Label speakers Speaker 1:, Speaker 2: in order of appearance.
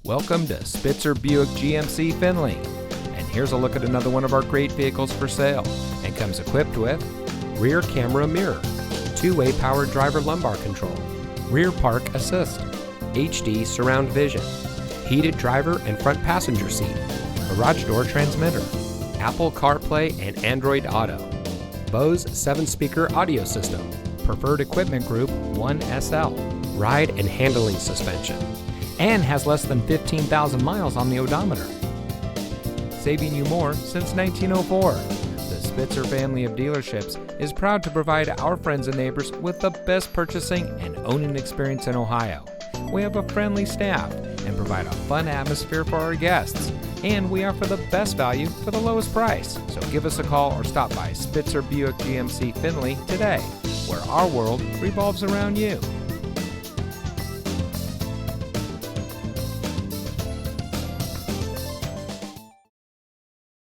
Speaker 1: Welcome to Spitzer Buick GMC Findlay. And here's a look at another one of our great vehicles for sale. And comes equipped with rear camera mirror, two-way power driver lumbar control, rear park assist, HD surround vision, heated driver and front passenger seat, garage door transmitter, Apple CarPlay and Android Auto, Bose 7-speaker audio system, preferred equipment group 1SL, ride and handling suspension, and has less than 15,000 miles on the odometer. Saving you more since 1904. The Spitzer family of dealerships is proud to provide our friends and neighbors with the best purchasing and owning experience in Ohio. We have a friendly staff and provide a fun atmosphere for our guests. And we offer the best value for the lowest price. So give us a call or stop by Spitzer Buick GMC Findlay today, where our world revolves around you.